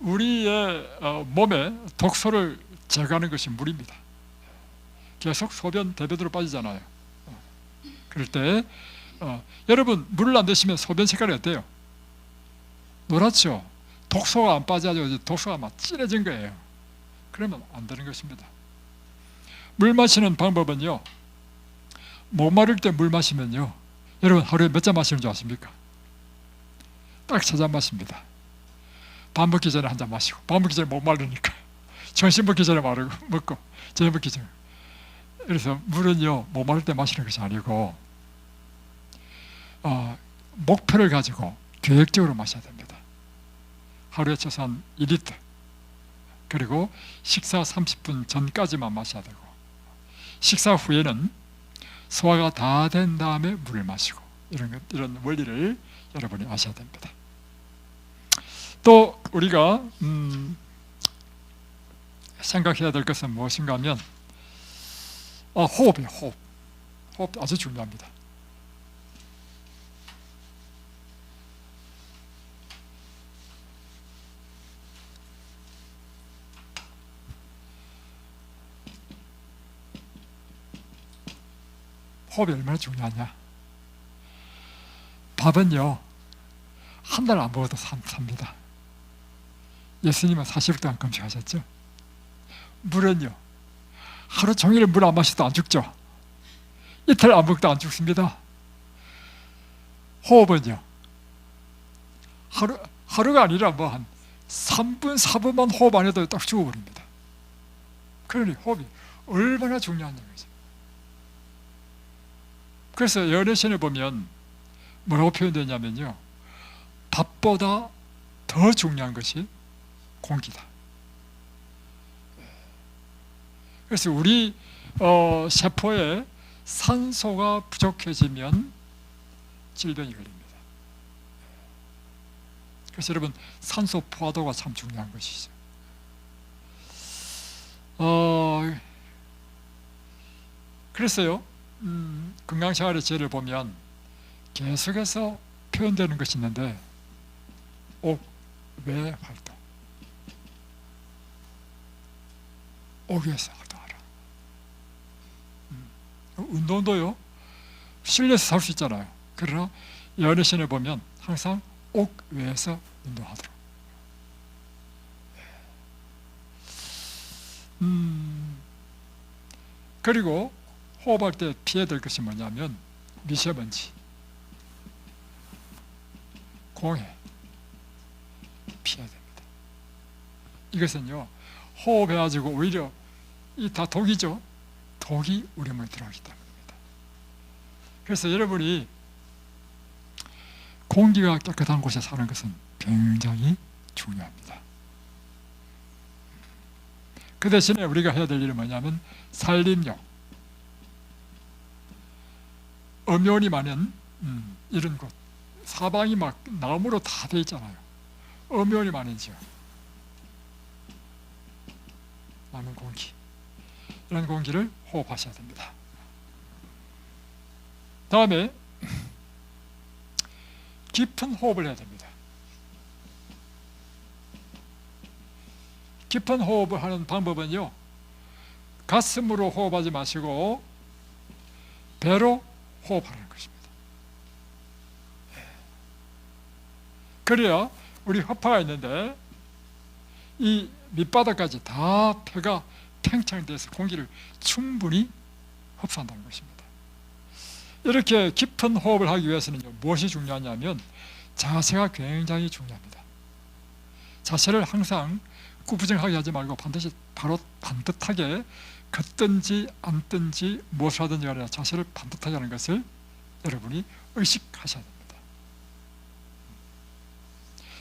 우리의 몸에 독소를 제거하는 것이 물입니다. 계속 소변, 대변으로 빠지잖아요. 그럴 때 여러분 물을 안 드시면 소변 색깔이 어때요? 노랗죠? 독소가 안 빠져가지고 독소가 막 진해진 거예요. 그러면 안 되는 것입니다. 물 마시는 방법은요, 목마를 때 물 마시면요, 여러분 하루에 몇 잔 마시는 줄 아십니까? 딱 3잔 마십니다. 밥 먹기 전에 한 잔 마시고, 밥 먹기 전에 목마르니까 점심 먹기 전에 먹고 저녁 먹기 전에. 그래서 물은요 목마를 때 마시는 것이 아니고 목표를 가지고 계획적으로 마셔야 됩니다. 하루에 최소한 2리터, 그리고 식사 30분 전까지만 마셔야 되고, 식사 후에는 소화가 다 된 다음에 물을 마시고, 이런 원리를 여러분이 아셔야 됩니다. 또 우리가 생각해야 될 것은 무엇인가 하면, 호흡이에요. 호흡 아주 중요합니다. 호흡이 얼마나 중요하냐. 밥은요, 한 달 안 먹어도 삽니다. 예수님은 40일 동안 금식하셨죠. 물은요, 하루 종일 물 안 마셔도 안 죽죠. 이틀 안 먹도 안 죽습니다. 호흡은요, 하루가 아니라 뭐 한 3분, 4분만 호흡 안 해도 딱 죽어버립니다. 그러니 호흡이 얼마나 중요한 얘기죠. 그래서 연애신에 보면 뭐라고 표현되냐면요, 밥보다 더 중요한 것이 공기다. 그래서 우리 세포에 산소가 부족해지면 질병이 걸립니다. 그래서 여러분, 산소 포화도가 참 중요한 것이죠. 그래서요, 건강생활의 지혜를 보면 계속해서 표현되는 것이 있는데, 옥외 활동, 옥외에서 활동하라. 운동도요, 실내에서 할 수 있잖아요. 그러나 연애신에 보면 항상 옥외에서 운동하도록. 그리고 호흡할 때 피해야 될 것이 뭐냐면 미세먼지, 공해 피해야 됩니다. 이것은요, 호흡해가지고 오히려 이 다 독이죠. 독이 우리 몸에 들어가기 때문입니다. 그래서 여러분이 공기가 깨끗한 곳에 사는 것은 굉장히 중요합니다. 그 대신에 우리가 해야 될 일은 뭐냐면 산림욕, 엄연히 많은 이런 곳, 사방이 막 나무로 다 돼 있잖아요. 엄연히 많은 지역, 많은 공기, 이런 공기를 호흡하셔야 됩니다. 다음에 깊은 호흡을 해야 됩니다. 깊은 호흡을 하는 방법은요, 가슴으로 호흡하지 마시고 배로 호흡하는 것입니다. 그래야 우리 허파가 있는데 이 밑바닥까지 다 폐가 팽창돼서 공기를 충분히 흡수한다는 것입니다. 이렇게 깊은 호흡을 하기 위해서는 무엇이 중요하냐면 자세가 굉장히 중요합니다. 자세를 항상 구부정하게 하지 말고 반드시 바로 반듯하게 걷든지 앉든지 무엇을 하든지 간에 자세를 반듯하게 하는 것을 여러분이 의식하셔야 됩니다.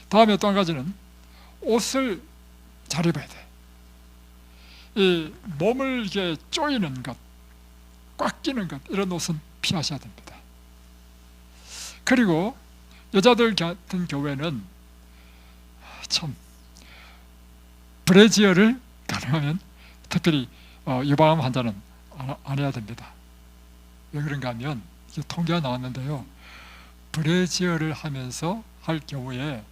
다음에 또 한 가지는 옷을 잘 입어야 돼. 이 몸을 이렇게 조이는 것, 꽉 끼는 것, 이런 옷은 피하셔야 됩니다. 그리고 여자들 같은 경우에는 참 브래지어를 가능하면 특별히 유방암 환자는 안 해야 됩니다. 왜 그런가 하면 통계가 나왔는데요, 브래지어를 하면서 할 경우에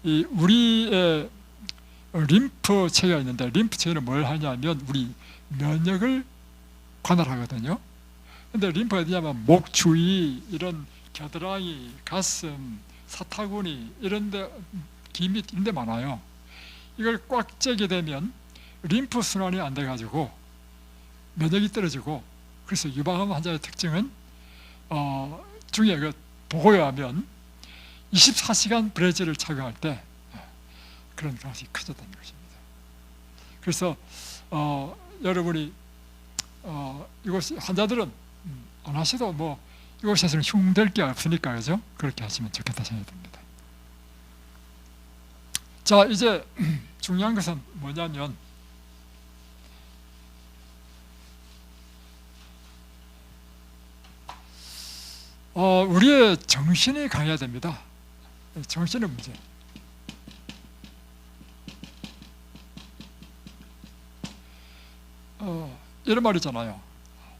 이 우리의 림프 체계가 있는데, 림프 체계는 뭘 하냐면 우리 면역을 관할하거든요. 근데 림프가 어디냐면 목 주위, 이런 겨드랑이, 가슴, 사타구니 이런 데, 기밑 이런 데 많아요. 이걸 꽉 째게 되면 림프 순환이 안 돼가지고 면역이 떨어지고, 그래서 유방암 환자의 특징은 중에 그 보고에 하면 24시간 브래지를 착용할 때 그런 가능성이 커졌다는 것입니다. 그래서 여러분이 이곳 환자들은 안 하셔도 뭐 이곳에서는 흉될 게 없으니까, 그죠? 그렇게 하시면 좋겠다 생각됩니다. 자, 이제 중요한 것은 뭐냐면 우리의 정신이 강해야 됩니다. 정신의 문제. 이런 말이잖아요.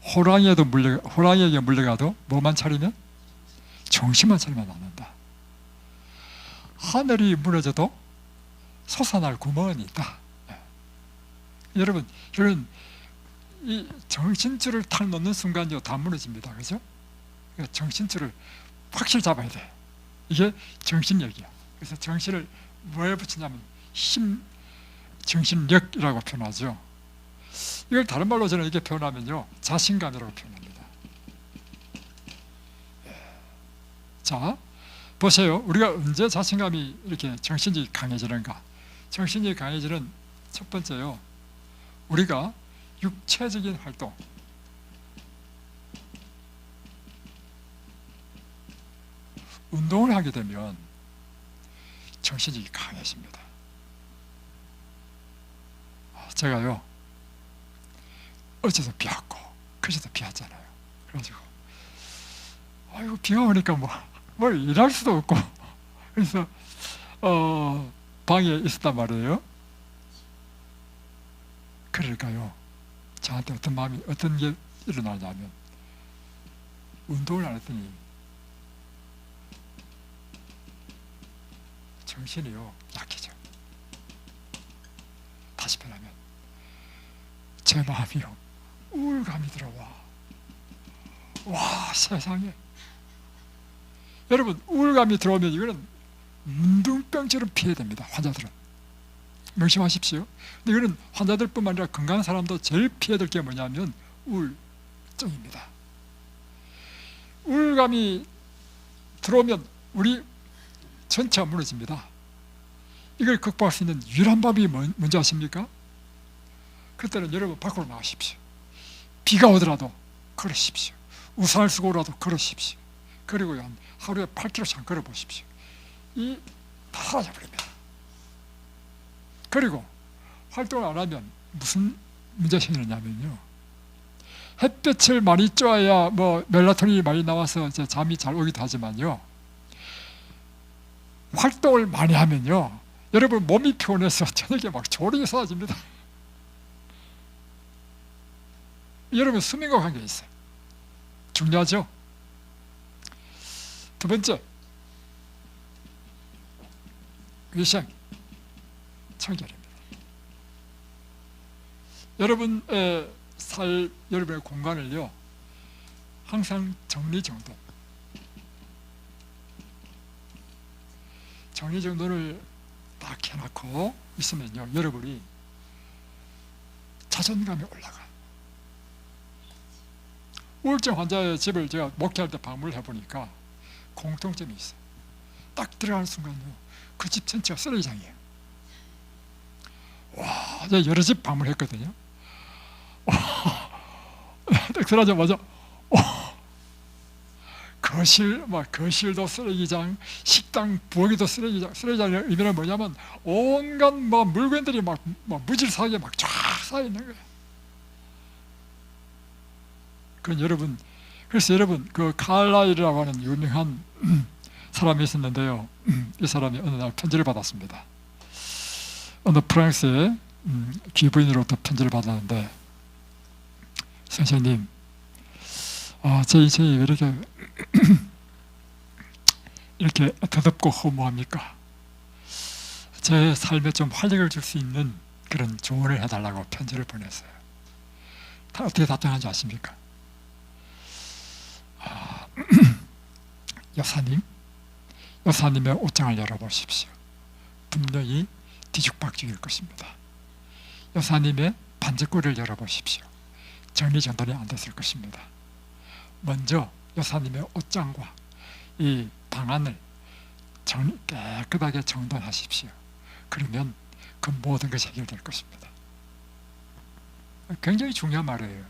호랑이에게 물려가도 뭐만 차리면? 정신만 차리면 낫는다. 하늘이 무너져도 솟아날 구멍은 있다. 여러분, 이 정신줄을 탁 놓는 순간요, 다 무너집니다. 그죠? 정신줄을 확실히 잡아야 돼. 이게 정신력이야. 그래서 정신을 뭐에 붙이냐면 정신력이라고 표현하죠. 이걸 다른 말로 저는 이렇게 표현하면요, 자신감이라고 표현합니다. 자, 보세요. 우리가 언제 자신감이 이렇게 정신이 강해지는가? 정신이 강해지는 첫 번째요, 우리가 육체적인 활동, 운동을 하게 되면 정신이 강해집니다. 제가요, 어제도 비 왔고 그제도 비 왔잖아요. 그래가지고 아이고, 비가 오니까 뭘 일할 수도 없고 그래서 방에 있었단 말이에요. 그러니까요, 저한테 어떤 게 일어나냐면, 운동을 안 했더니 정신이요, 약해져. 다시 표현하면 제 마음이요, 우울감이 들어와. 와, 세상에. 여러분, 우울감이 들어오면 이거는 문둥병처럼 피해야 됩니다. 환자들은 명심하십시오. 근데 이거는 환자들뿐만 아니라 건강한 사람도 제일 피해야 될 게 뭐냐면 우울증입니다. 우울감이 들어오면 우리 전체가 무너집니다. 이걸 극복할 수 있는 유일한 방법이 뭔지 아십니까? 그때는 여러분 밖으로 나가십시오. 비가 오더라도 걸으십시오. 우산을 쓰고 오라도 걸으십시오. 그리고 하루에 8km씩 걸어보십시오. 다 사라져버립니다. 그리고 활동을 안 하면 무슨 문제가 생기느냐면요, 햇볕을 많이 쬐야 멜라토닌이 많이 나와서 이제 잠이 잘 오기도 하지만요, 활동을 많이 하면요, 여러분 몸이 피곤해서 저녁에 막 졸음이 쏟아집니다. 여러분 수면과 관계 있어요. 중요하죠? 두 번째, 위생, 청결입니다. 여러분의 여러분의 공간을요, 항상 정리정돈을 딱 해놓고 있으면요, 여러분이 자존감이 올라가. 우울증 환자의 집을 제가 목회할 때 방문을 해보니까 공통점이 있어요. 딱 들어가는 순간요, 그 집 전체가 쓰레기장이에요. 와, 제가 여러 집 방문했거든요. 딱 들어가자마자 거실도 쓰레기장, 식당 부엌에도 쓰레기장. 쓰레기장의 의미는 뭐냐면 온갖 물건들이 무질서하게 쫙 쌓여 있는 거예요. 그래서 여러분 그 칼라일이라고 하는 유명한 사람이 있었는데요, 이 사람이 어느 날 편지를 받았습니다. 어느 프랑스의 귀부인으로부터 편지를 받았는데, 선생님, 제 인생이 왜 이렇게 더덥고 허무합니까? 제 삶에 좀 활력을 줄 수 있는 그런 조언을 해달라고 편지를 보냈어요. 어떻게 답장한지 아십니까? 여사님의 옷장을 열어보십시오. 분명히 뒤죽박죽일 것입니다. 여사님의 반지꼬리를 열어보십시오. 정리정돈이 안 됐을 것입니다. 먼저 여사님의 옷장과 이 방안을 깨끗하게 정돈하십시오. 그러면 그 모든 것이 해결될 것입니다. 굉장히 중요한 말이에요.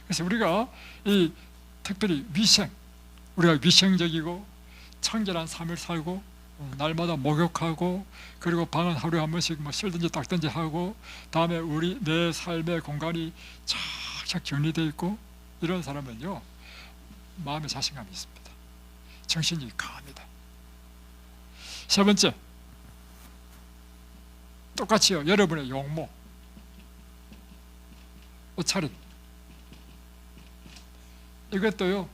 그래서 우리가 특별히 우리가 위생적이고 청결한 삶을 살고, 날마다 목욕하고, 그리고 방은 하루에 한 번씩 쓸든지 닦든지 하고, 다음에 내 삶의 공간이 착착 정리되어 있고, 이런 사람은요, 마음에 자신감이 있습니다. 정신이 강합니다. 세 번째, 똑같이요, 여러분의 용모, 옷차림, 이것도요,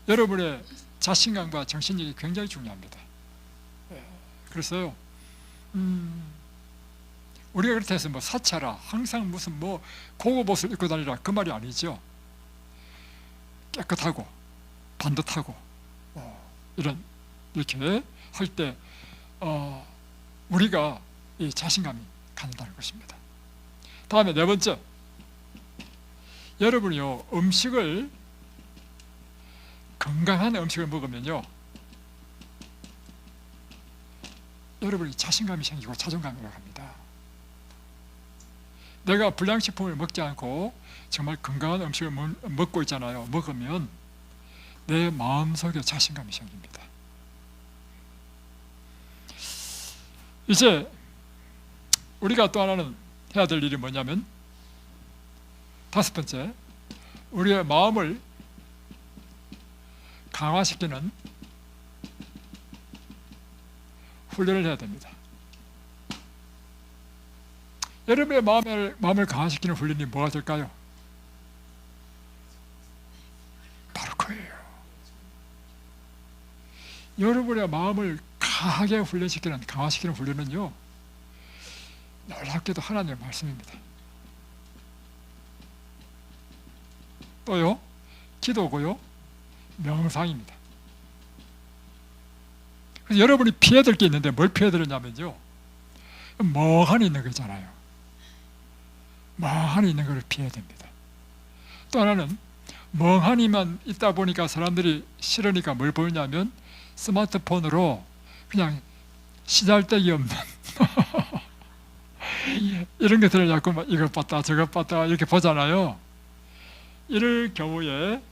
여러분의 자신감과 정신력이 굉장히 중요합니다. 그래서요, 우리가 그렇다 해서 뭐 사차라, 항상 무슨 뭐 고급 옷을 입고 다니라, 그 말이 아니죠. 깨끗하고 반듯하고 이렇게 할 때 우리가 이 자신감이 갖는다는 것입니다. 다음에 네 번째, 여러분이요, 건강한 음식을 먹으면요, 여러분이 자신감이 생기고 자존감이 올라갑니다. 내가 불량식품을 먹지 않고 정말 건강한 음식을 먹고 있잖아요. 먹으면 내 마음속에 자신감이 생깁니다. 이제 우리가 또 하나는 해야 될 일이 뭐냐면, 다섯 번째, 우리의 마음을 강화시키는 훈련을 해야 됩니다. 여러분의 마음을 강화시키는 훈련이 뭐가 될까요? 바로 그예요. 여러분의 마음을 강하게 강화시키는 훈련은요, 놀랍게도 하나님의 말씀입니다. 또요, 기도고요, 명상입니다. 그래서 여러분이 피해야 될 게 있는데 뭘 피해야 되느냐면요, 멍하니 있는 거잖아요. 멍하니 있는 걸 피해야 됩니다. 또 하나는 멍하니만 있다 보니까 사람들이 싫으니까 뭘 보느냐면 스마트폰으로 그냥 시잘데기 없는 이런 것들을 자꾸 막 이것 봤다 저것 봤다 이렇게 보잖아요. 이럴 경우에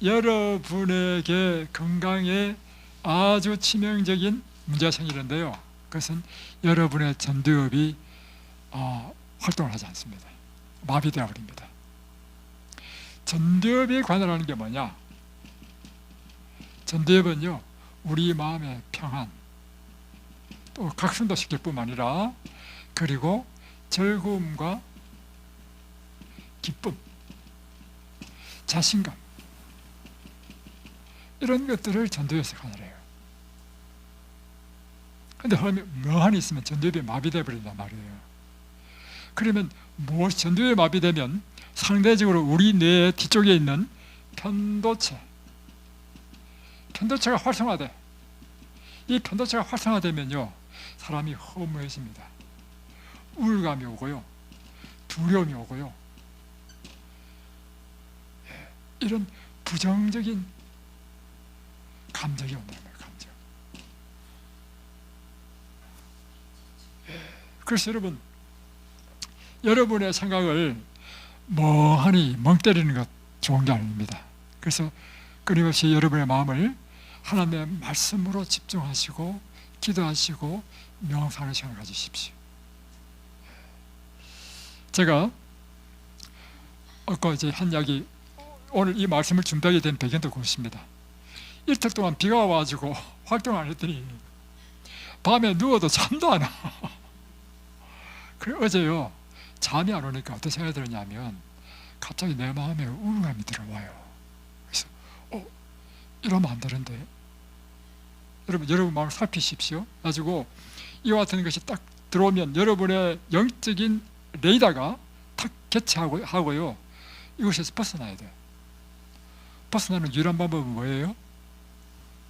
여러분에게 건강에 아주 치명적인 문제가 생기는데요, 그것은 여러분의 전두엽이 활동을 하지 않습니다. 마비되어 버립니다. 전두엽이 관할하는 게 뭐냐? 전두엽은요, 우리 마음의 평안, 또 각성도 시킬 뿐만 아니라, 그리고 즐거움과 기쁨, 자신감, 이런 것들을 전두엽에서 관할해요. 근데 사람이 멍하니 있으면 전두엽이 마비되어 버린단 말이에요. 그러면 전두엽이 마비되면 상대적으로 우리 뇌 뒤쪽에 있는 편도체가 활성화돼. 이 편도체가 활성화되면요, 사람이 허무해집니다. 우울감이 오고요, 두려움이 오고요, 이런 부정적인 감정이 온다는 거예요. 감정. 그래서 여러분의 생각을 멍하니 멍 때리는 것 좋은 게 아닙니다. 그래서 끊임없이 여러분의 마음을 하나님의 말씀으로 집중하시고 기도하시고 명상하는 시간을 가지십시오. 제가 아까 이제 한 이야기, 오늘 이 말씀을 준비하게 된 배경도 그것입니다. 이틀 동안 비가 와가지고 활동을 안 했더니 밤에 누워도 잠도 안 와. 그래 어제요, 잠이 안 오니까 어떤 생각이 들었냐면 갑자기 내 마음에 우울감이 들어와요. 그래서 이러면 안 되는데, 여러분 마음을 살피십시오. 가지고 이와 같은 것이 딱 들어오면 여러분의 영적인 레이더가 탁 개최하고요, 이곳에서 벗어나야 돼요. 벗어나는 유일한 방법은 뭐예요?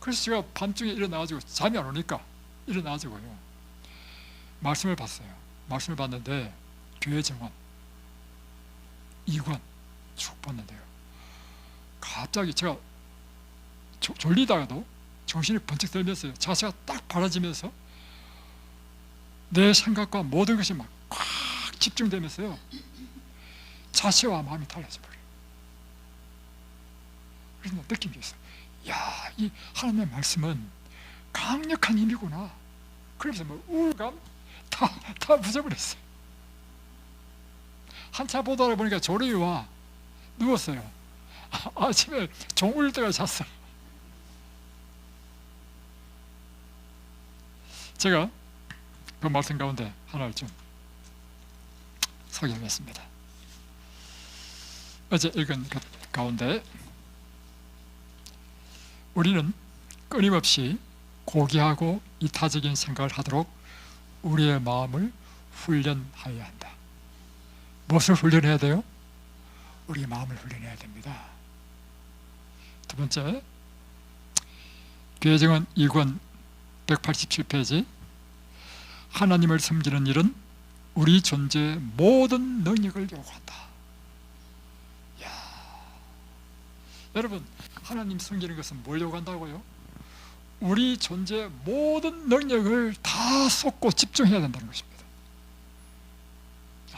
그래서 제가 밤중에 일어나가지고 잠이 안 오니까 일어나가지고요, 말씀을 봤어요. 말씀을 봤는데 교회 정원 2권 쭉 봤는데요, 갑자기 제가 졸리다가도 정신이 번쩍 들면서요, 자세가 딱 바라지면서 내 생각과 모든 것이 막 꽉 집중되면서요, 자세와 마음이 달라져 버려요. 그래서 느낀 게 있어요. 야, 이 하나님의 말씀은 강력한 힘이구나. 그러면서 뭐 우울감 다 부숴버렸어요. 한참 보다 보니까 졸음이 와. 누웠어요. 아침에 종 울릴 때까지 잤어요. 제가 그 말씀 가운데 하나를 좀 소개하겠습니다. 어제 읽은 것 가운데 우리는 끊임없이 고귀하고 이타적인 생각을 하도록 우리의 마음을 훈련하여야 한다. 무엇을 훈련해야 돼요? 우리 마음을 훈련해야 됩니다. 두 번째, 교회정원 2권 187페이지, 하나님을 섬기는 일은 우리 존재의 모든 능력을 요구한다. 이야, 여러분, 하나님 섬기는 것은 뭘 요구한다고요? 우리 존재의 모든 능력을 다 쏟고 집중해야 된다는 것입니다.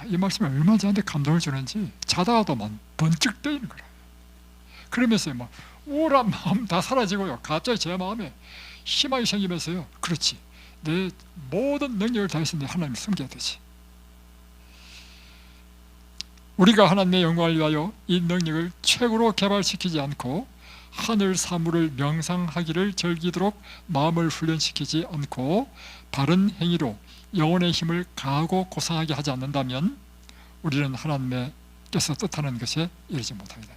이 말씀이 얼마나 저한테 감동을 주는지 자다가도 번쩍 뜨이는 거예요. 그러면서 막 우울한 마음 다 사라지고요, 갑자기 제 마음에 희망이 생기면서요, 그렇지, 내 모든 능력을 다해서 내 하나님을 섬겨야 되지. 우리가 하나님의 영광을 위하여 이 능력을 최고로 개발시키지 않고 하늘 사물을 명상하기를 즐기도록 마음을 훈련시키지 않고 바른 행위로 영혼의 힘을 가하고 고상하게 하지 않는다면 우리는 하나님께서 뜻하는 것에 이르지 못하게 된다.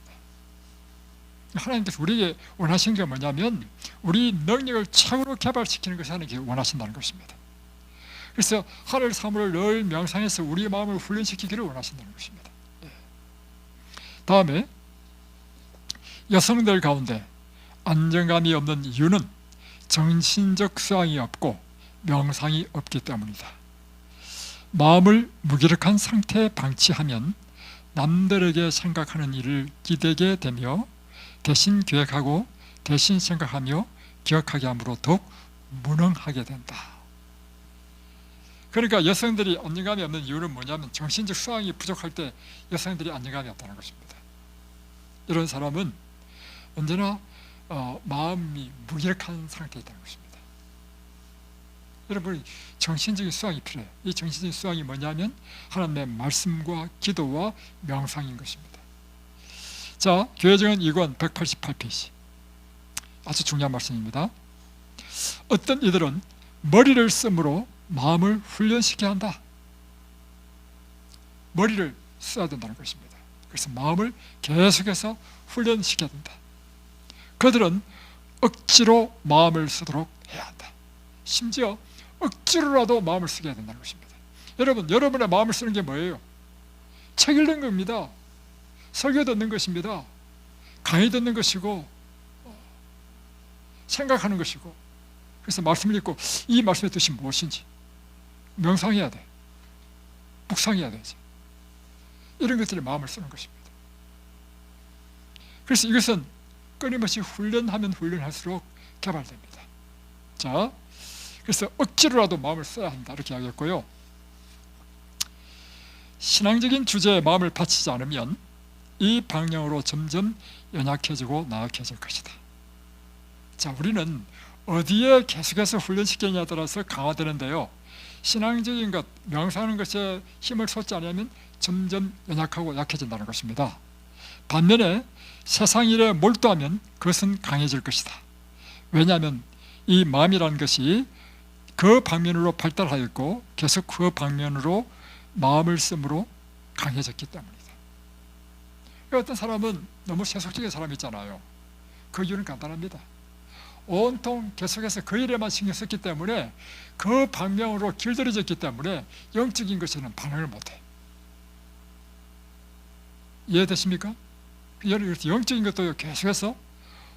하나님께서 우리에게 원하시는 게 뭐냐면 우리 능력을 최고로 개발시키는 것을 하나님께 원하신다는 것입니다. 그래서 하늘 사물을 늘 명상해서 우리의 마음을 훈련시키기를 원하신다는 것입니다. 다음에 여성들 가운데 안정감이 없는 이유는 정신적 수양이 없고 명상이 없기 때문이다. 마음을 무기력한 상태에 방치하면 남들에게 생각하는 일을 기대게 되며 대신 계획하고 대신 생각하며 기억하게 함으로 더욱 무능하게 된다. 그러니까 여성들이 안정감이 없는 이유는 뭐냐면 정신적 수양이 부족할 때 여성들이 안정감이 없다는 것입니다. 이런 사람은 언제나 마음이 무기력한 상태에 있다는 것입니다. 여러분, 정신적인 수양이 필요해요. 이 정신적인 수양이 뭐냐면 하나님의 말씀과 기도와 명상인 것입니다. 자, 교회정원 2권 188페이지, 아주 중요한 말씀입니다. 어떤 이들은 머리를 쓰므로 마음을 훈련시켜야 한다. 머리를 써야 된다는 것입니다. 그래서 마음을 계속해서 훈련시켜야 된다. 그들은 억지로 마음을 쓰도록 해야 한다. 심지어 억지로라도 마음을 쓰게 해야 된다는 것입니다. 여러분, 여러분의 마음을 쓰는 게 뭐예요? 책 읽는 겁니다. 설교 듣는 것입니다. 강의 듣는 것이고 생각하는 것이고, 그래서 말씀을 읽고 이 말씀의 뜻이 무엇인지 명상해야 돼. 묵상해야 되지. 이런 것들이 마음을 쓰는 것입니다. 그래서 이것은 끊임없이 훈련하면 훈련할수록 개발됩니다. 자, 그래서 억지로라도 마음을 써야 한다, 이렇게 이야기했고요. 신앙적인 주제에 마음을 바치지 않으면 이 방향으로 점점 연약해지고 나약해질 것이다. 자, 우리는 어디에 계속해서 훈련시키느냐에 따라서 강화되는데요, 신앙적인 것, 명상하는 것에 힘을 쏟지 않으면 점점 연약하고 약해진다는 것입니다. 반면에 세상 일에 몰두하면 그것은 강해질 것이다. 왜냐하면 이 마음이라는 것이 그 방면으로 발달하였고 계속 그 방면으로 마음을 쓰므로 강해졌기 때문이다. 어떤 사람은 너무 세속적인 사람이 있잖아요. 그 이유는 간단합니다. 온통 계속해서 그 일에만 신경 썼기 때문에 그 방향으로 길들여졌기 때문에 영적인 것에는 반응을 못해. 이해되십니까? 영적인 것도 계속해서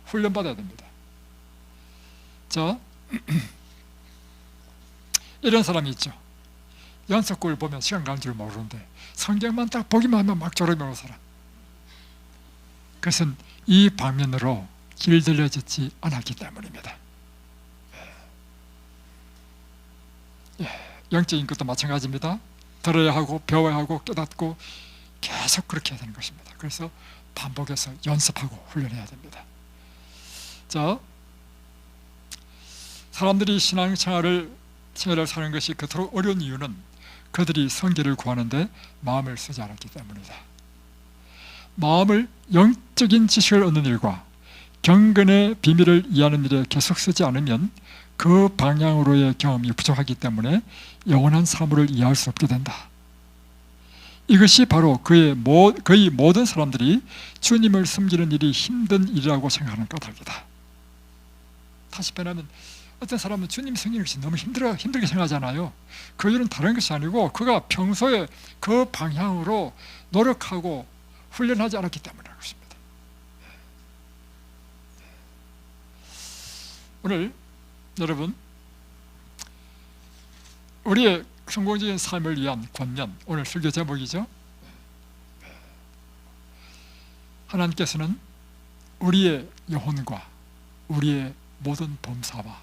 훈련받아야 됩니다. 자, 이런 사람이 있죠. 연속극을 보면 시간 가는 줄 모르는데 성경만 딱 보기만 하면 막 졸음이 사람. 그것은 이 방면으로 길들여지지 않았기 때문입니다. 영적인 것도 마찬가지입니다. 들어야 하고 배워야 하고 깨닫고 계속 그렇게 해야 되는 것입니다. 그래서 반복해서 연습하고 훈련해야 됩니다. 자, 사람들이 신앙생활을 사는 것이 그토록 어려운 이유는 그들이 성결을 구하는데 마음을 쓰지 않았기 때문이다. 마음을 영적인 지식을 얻는 일과 경건의 비밀을 이해하는 일에 계속 쓰지 않으면 그 방향으로의 경험이 부족하기 때문에 영원한 사물을 이해할 수 없게 된다. 이것이 바로 거의 모든 사람들이 주님을 섬기는 일이 힘든 일이라고 생각하는 까닭이다. 다시 변하면 어떤 사람은 주님 섬기는 것이 너무 힘들게 생각하잖아요. 그 일은 다른 것이 아니고 그가 평소에 그 방향으로 노력하고 훈련하지 않았기 때문에 그렇습니다. 오늘 여러분, 우리의 성공적인 삶을 위한 권면, 오늘 설교 제목이죠. 하나님께서는 우리의 영혼과 우리의 모든 범사와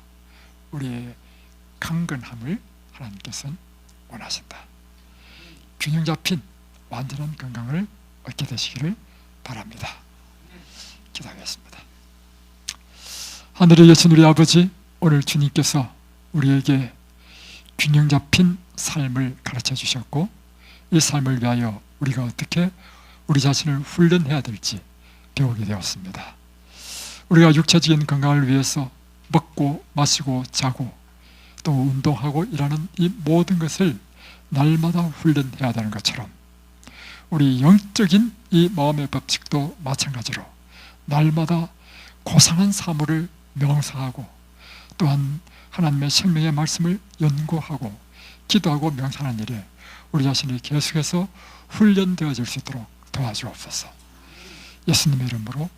우리의 강건함을 하나님께서는 원하신다. 균형 잡힌 완전한 건강을 얻게 되시기를 바랍니다. 기도하겠습니다. 하늘에 계신 우리 아버지, 오늘 주님께서 우리에게 균형 잡힌 삶을 가르쳐 주셨고, 이 삶을 위하여 우리가 어떻게 우리 자신을 훈련해야 될지 배우게 되었습니다. 우리가 육체적인 건강을 위해서 먹고 마시고 자고 또 운동하고 일하는 이 모든 것을 날마다 훈련해야 되는 것처럼, 우리 영적인 이 마음의 법칙도 마찬가지로 날마다 고상한 사물을 명상하고, 또한 하나님의 생명의 말씀을 연구하고 기도하고 명상하는 일에 우리 자신이 계속해서 훈련되어질 수 있도록 도와주옵소서. 예수님의 이름으로